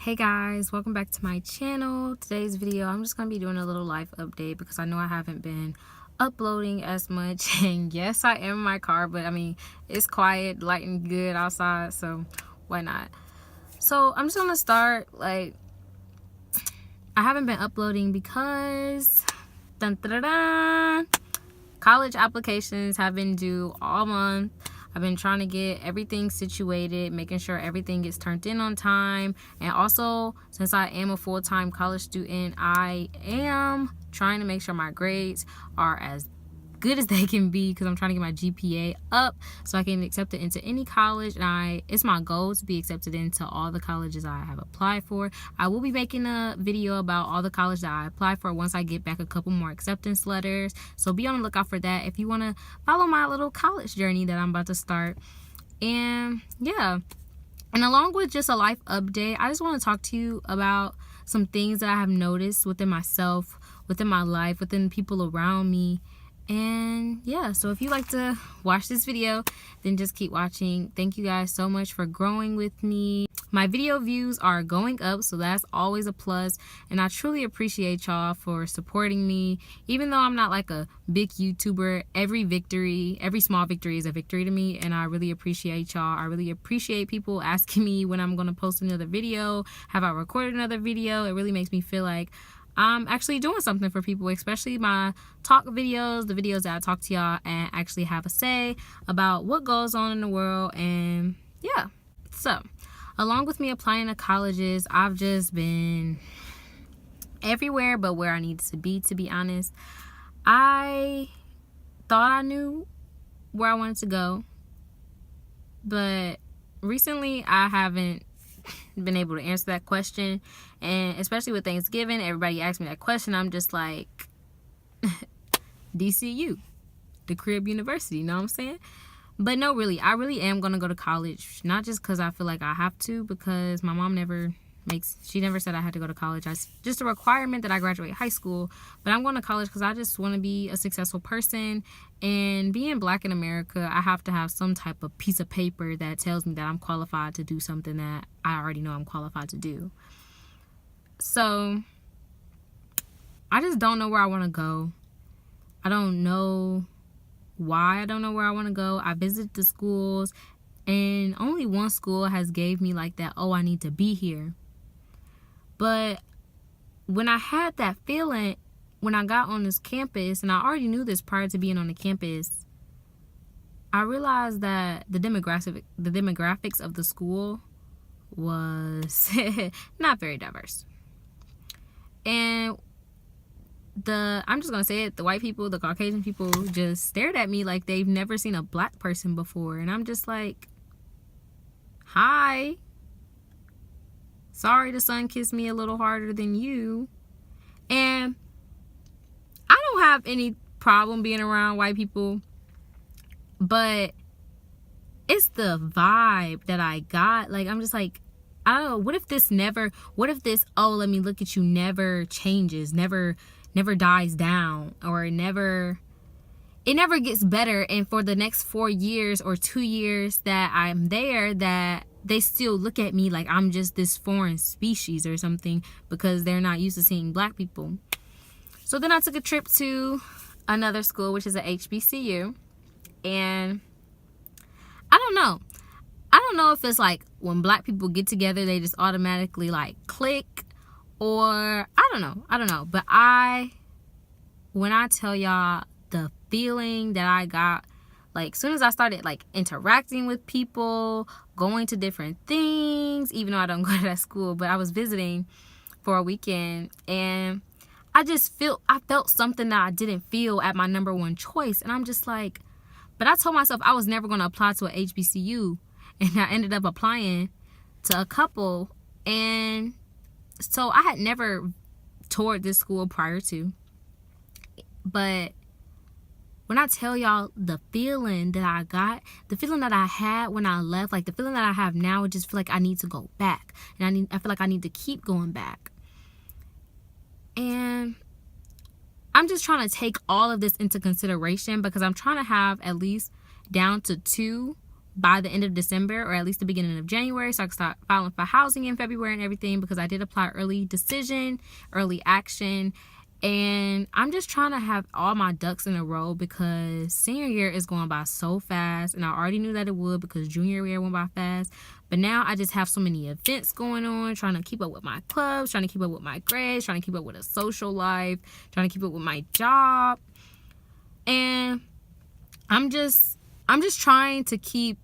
Hey guys, welcome back to my channel. Today's video, I'm just going to be doing a little life update because I know I haven't been uploading as much. And yes, I am in my car, but I mean, it's quiet, light and good outside, so why not? So I'm just going to start, I haven't been uploading because college applications have been due all month. I've been trying to get everything situated, making sure everything gets turned in on time. And also, since I am a full-time college student, I am trying to make sure my grades are as good as they can be because I'm trying to get my GPA up so I can accept it into any college. And it's my goal to be accepted into all the colleges I have applied for. I will be making a video about all the colleges that I applied for once I get back a couple more acceptance letters. So be on the lookout for that if you want to follow my little college journey that I'm about to start. And yeah, and along with just a life update, I just want to talk to you about some things that I have noticed within myself, within my life, within people around me. And yeah, so if you like to watch this video, then just keep watching. Thank you guys so much for growing with me. My video views are going up, so that's always a plus, and I truly appreciate y'all for supporting me. Even though I'm not like a big YouTuber, every small victory is a victory to me, and I really appreciate y'all. I really appreciate people asking me when I'm going to post another video. Have I recorded another video? It really makes me feel like I'm actually doing something for people, especially my talk videos, the videos that I talk to y'all and actually have a say about what goes on in the world. And yeah, so along with me applying to colleges, I've just been everywhere but where I needed to be honest. I thought I knew where I wanted to go, but recently I haven't been able to answer that question. And especially with Thanksgiving, everybody asks me that question. I'm just like, DCU, the Crib University, you know what I'm saying? But no, really, I really am going to go to college. Not just because I feel like I have to, because my mom she never said I had to go to college. It's just a requirement that I graduate high school. But I'm going to college because I just want to be a successful person. And being Black in America, I have to have some type of piece of paper that tells me that I'm qualified to do something that I already know I'm qualified to do. So I just don't know where I want to go. I don't know why I don't know where I want to go. I visited the schools, and only one school has gave me like that, oh, I need to be here. But when I had that feeling, when I got on this campus, and I already knew this prior to being on the campus, I realized that the demographics of the school was not very diverse. And I'm just going to say it, the white people, the Caucasian people just stared at me like they've never seen a Black person before. And I'm just like, hi. Sorry the sun kissed me a little harder than you. And I don't have any problem being around white people, but it's the vibe that I got. Like, I'm just like, I don't know, what if this, oh, let me look at you, never changes, never dies down, or it never gets better, and for the next 4 years or 2 years that I'm there, that they still look at me like I'm just this foreign species or something because they're not used to seeing Black people. So then I took a trip to another school, which is a HBCU, and I don't know if it's like when Black people get together, they just automatically like click, or I don't know. But when I tell y'all the feeling that I got, like, as soon as I started like interacting with people, going to different things, even though I don't go to that school, but I was visiting for a weekend, and I felt something that I didn't feel at my number one choice. And I'm just like, but I told myself I was never going to apply to a HBCU, and I ended up applying to a couple. And so I had never toured this school prior to, but when I tell y'all the feeling that I got, the feeling that I had when I left, like the feeling that I have now, I just feel like I need to go back, and I feel like I need to keep going back. And I'm just trying to take all of this into consideration because I'm trying to have at least down to 2 by the end of December, or at least the beginning of January, so I can start filing for housing in February and everything, because I did apply early decision, early action. And I'm just trying to have all my ducks in a row, because senior year is going by so fast, and I already knew that it would because junior year went by fast. But now I just have so many events going on, trying to keep up with my clubs, trying to keep up with my grades, trying to keep up with a social life, trying to keep up with my job. And I'm just trying to keep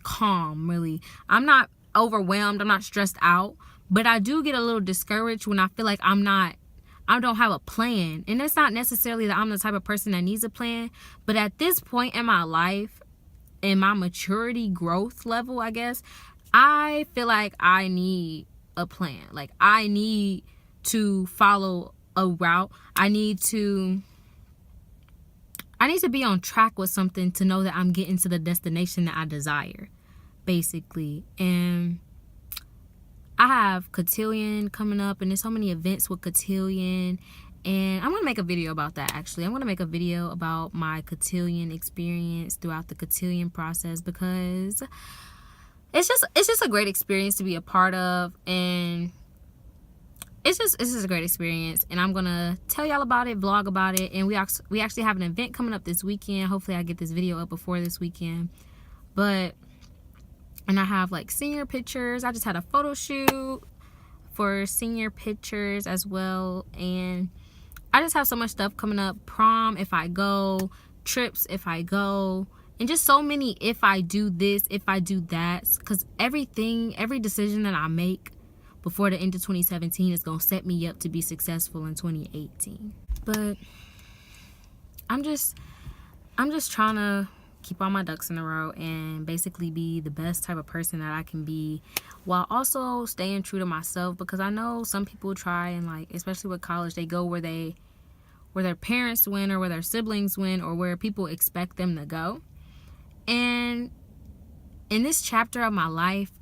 calm, really. I'm not overwhelmed, I'm not stressed out, but I do get a little discouraged when I feel like I don't have a plan. And it's not necessarily that I'm the type of person that needs a plan, but at this point in my life, in my maturity growth level, I guess, I feel like I need a plan. Like, I need to follow a route. I need to be on track with something to know that I'm getting to the destination that I desire, basically. And I have Cotillion coming up, and there's so many events with Cotillion, and I'm going to make a video about that, actually. I'm going to make a video about my Cotillion experience throughout the Cotillion process, because it's just a great experience to be a part of, and it's just a great experience. And I'm going to tell y'all about it, vlog about it, and we actually have an event coming up this weekend. Hopefully I get this video up before this weekend. And I have like senior pictures. I just had a photo shoot for senior pictures as well, and I just have so much stuff coming up. Prom if I go, trips if I go, and just so many if I do this, if I do that, because every decision that I make before the end of 2017 is going to set me up to be successful in 2018. But I'm just trying to keep all my ducks in a row and basically be the best type of person that I can be, while also staying true to myself, because I know some people try and, like, especially with college, they go where their parents went, or where their siblings went, or where people expect them to go. And in this chapter of my life,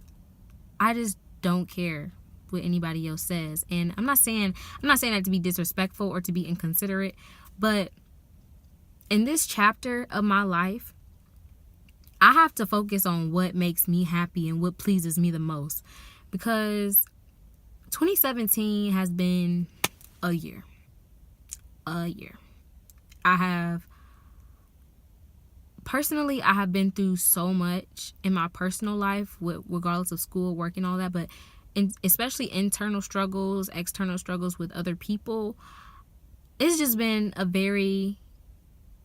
I just don't care what anybody else says. And I'm not saying that to be disrespectful or to be inconsiderate, but in this chapter of my life, I have to focus on what makes me happy and what pleases me the most, because 2017 has been a year. I have been through so much in my personal life, regardless of school, work, and all that, but especially internal struggles, external struggles with other people. It's just been a very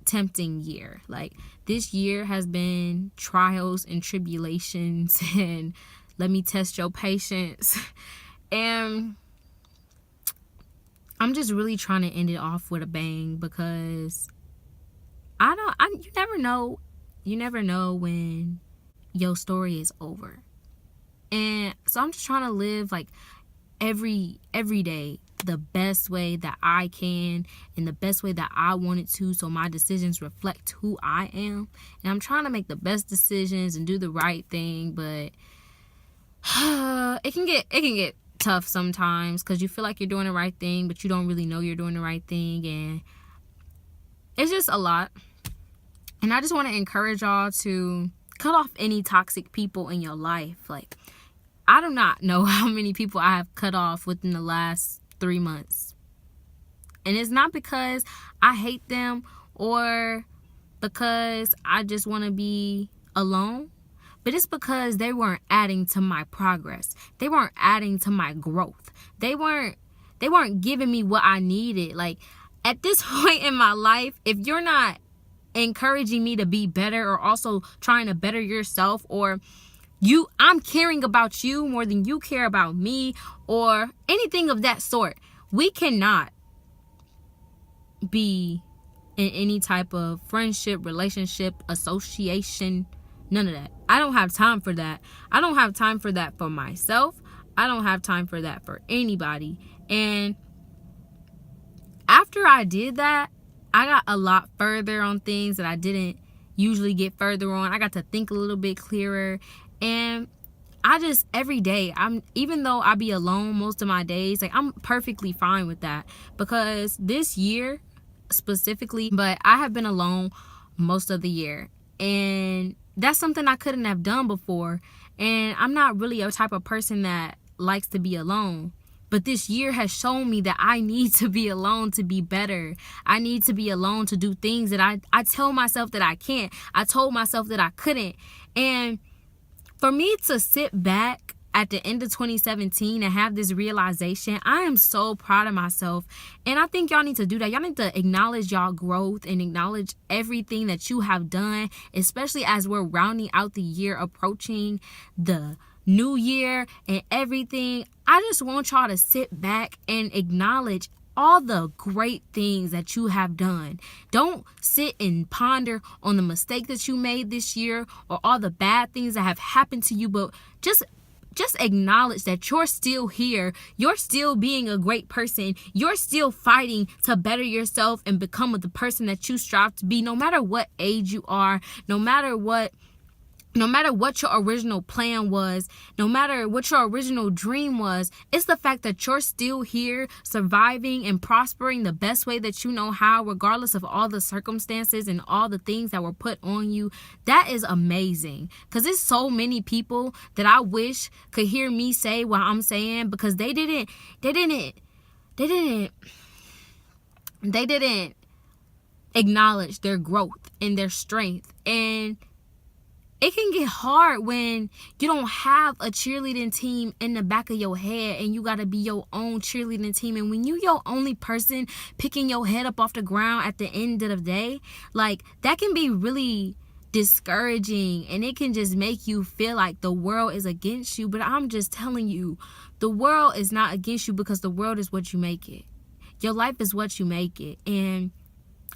tempting year. Like, this year has been trials and tribulations, and let me test your patience. And I'm just really trying to end it off with a bang, because you never know when your story is over. And so I'm just trying to live, like, every day the best way that I can, and the best way that I want it to, so my decisions reflect who I am. And I'm trying to make the best decisions and do the right thing, but it can get tough sometimes, because you feel like you're doing the right thing, but you don't really know you're doing the right thing, and it's just a lot. And I just want to encourage y'all to cut off any toxic people in your life. Like, I do not know how many people I have cut off within the last 3 months. And it's not because I hate them or because I just want to be alone, but it's because they weren't adding to my progress. They weren't adding to my growth. They weren't giving me what I needed. Like, at this point in my life, if you're not encouraging me to be better, or also trying to better yourself, or I'm caring about you more than you care about me, or anything of that sort, we cannot be in any type of friendship, relationship, association, none of that. I don't have time for that. I don't have time for that for myself. I don't have time for that for anybody. And after I did that, I got a lot further on things that I didn't usually get further on. I got to think a little bit clearer. And I just, every day, even though I be alone most of my days, like, I'm perfectly fine with that, because this year specifically, but I have been alone most of the year. And that's something I couldn't have done before. And I'm not really a type of person that likes to be alone. But this year has shown me that I need to be alone to be better. I need to be alone to do things that I tell myself that I can't. I told myself that I couldn't. And for me to sit back at the end of 2017 and have this realization, I am so proud of myself. And I think y'all need to do that. Y'all need to acknowledge y'all growth and acknowledge everything that you have done, especially as we're rounding out the year, approaching the new year and everything. I just want y'all to sit back and acknowledge all the great things that you have done. Don't sit and ponder on the mistake that you made this year or all the bad things that have happened to you, but just acknowledge that you're still here. You're still being a great person. You're still fighting to better yourself and become the person that you strive to be, no matter what age you are, no matter what your original plan was, no matter what your original dream was. It's the fact that you're still here, surviving and prospering the best way that you know how, regardless of all the circumstances and all the things that were put on you. That is amazing. Because there's so many people that I wish could hear me say what I'm saying, because they didn't acknowledge their growth and their strength. And it can get hard when you don't have a cheerleading team in the back of your head and you got to be your own cheerleading team. And when you your only person picking your head up off the ground at the end of the day, like, that can be really discouraging, and it can just make you feel like the world is against you. But I'm just telling you, the world is not against you, because the world is what you make it. Your life is what you make it. And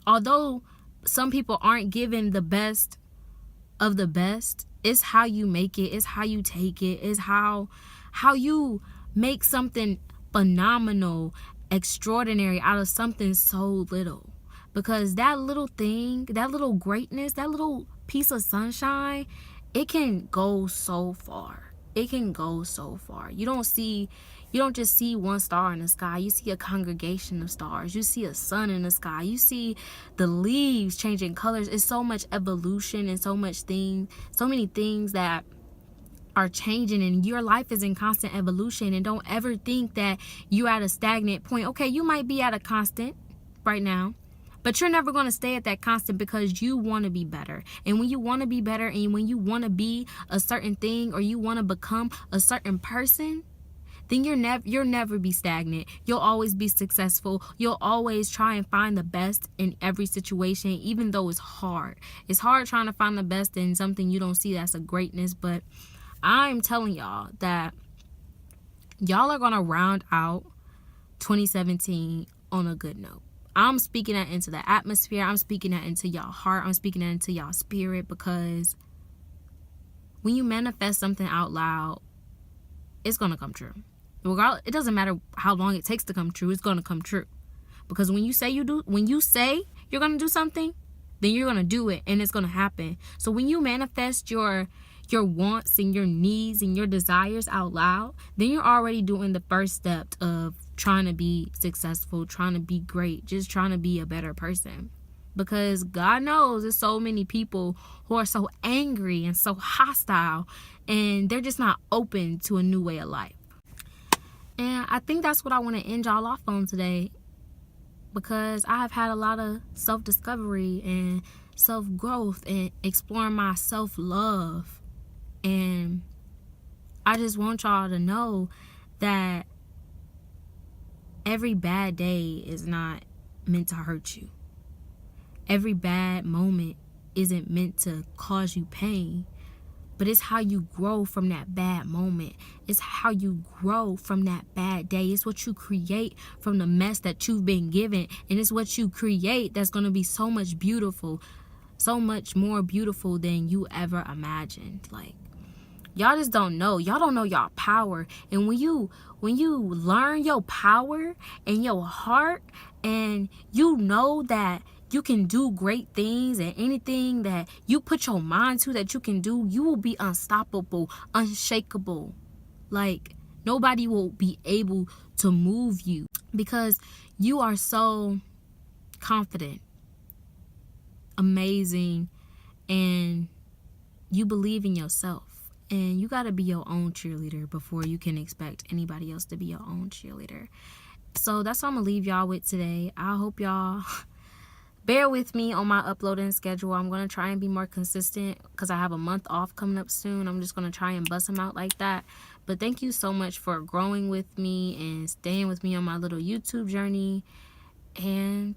although some people aren't given the best of the best, it's how you make it, it's how you take it, it's how you make something phenomenal, extraordinary out of something so little. Because that little thing, that little greatness, that little piece of sunshine, it can go so far. It can go so far. You don't just see one star in the sky. You see a congregation of stars. You see a sun in the sky. You see the leaves changing colors. It's so much evolution and so many things that are changing, and your life is in constant evolution. And don't ever think that you're at a stagnant point. Okay, you might be at a constant right now, but you're never going to stay at that constant, because you want to be better. And when you want to be better, and when you want to be a certain thing, or you want to become a certain person, then you'll never be stagnant. You'll always be successful. You'll always try and find the best in every situation, even though it's hard. It's hard trying to find the best in something you don't see that's a greatness. But I'm telling y'all that y'all are going to round out 2017 on a good note. I'm speaking that into the atmosphere. I'm speaking that into y'all heart. I'm speaking that into y'all spirit, because when you manifest something out loud, it's going to come true. Regardless, it doesn't matter how long it takes to come true, it's going to come true. Because when you say you're going to do something, then you're going to do it, and it's going to happen. So when you manifest your wants and your needs and your desires out loud, then you're already doing the first step of trying to be successful, trying to be great, just trying to be a better person. Because God knows there's so many people who are so angry and so hostile, and they're just not open to a new way of life. And I think that's what I want to end y'all off on today, because I have had a lot of self-discovery and self-growth and exploring my self-love. And I just want y'all to know that every bad day is not meant to hurt you. Every bad moment isn't meant to cause you pain. But it's how you grow from that bad moment. It's how you grow from that bad day. It's what you create from the mess that you've been given. And it's what you create that's going to be so much beautiful. So much more beautiful than you ever imagined. Like, y'all just don't know. Y'all don't know y'all power. And when you learn your power and your heart, and you know that you can do great things, and anything that you put your mind to that you can do, you will be unstoppable, unshakable. Like, nobody will be able to move you, because you are so confident, amazing, and you believe in yourself. And you got to be your own cheerleader before you can expect anybody else to be your own cheerleader. So that's what I'm going to leave y'all with today. I hope y'all bear with me on my uploading schedule. I'm going to try and be more consistent because I have a month off coming up soon. I'm just going to try and bust them out like that. But thank you so much for growing with me and staying with me on my little YouTube journey. And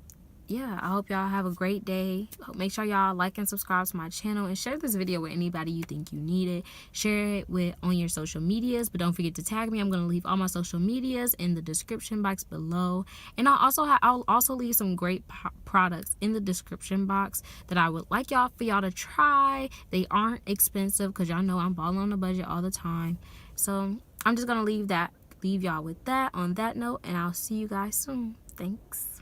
yeah, I hope y'all have a great day. Make sure y'all like and subscribe to my channel and share this video with anybody you think you need it. Share it with on your social medias, but don't forget to tag me. I'm going to leave all my social medias in the description box below. And I'll also leave some great products in the description box that I would like for y'all to try. They aren't expensive because y'all know I'm balling on the budget all the time. So I'm just going to leave y'all with that on that note, and I'll see you guys soon. Thanks.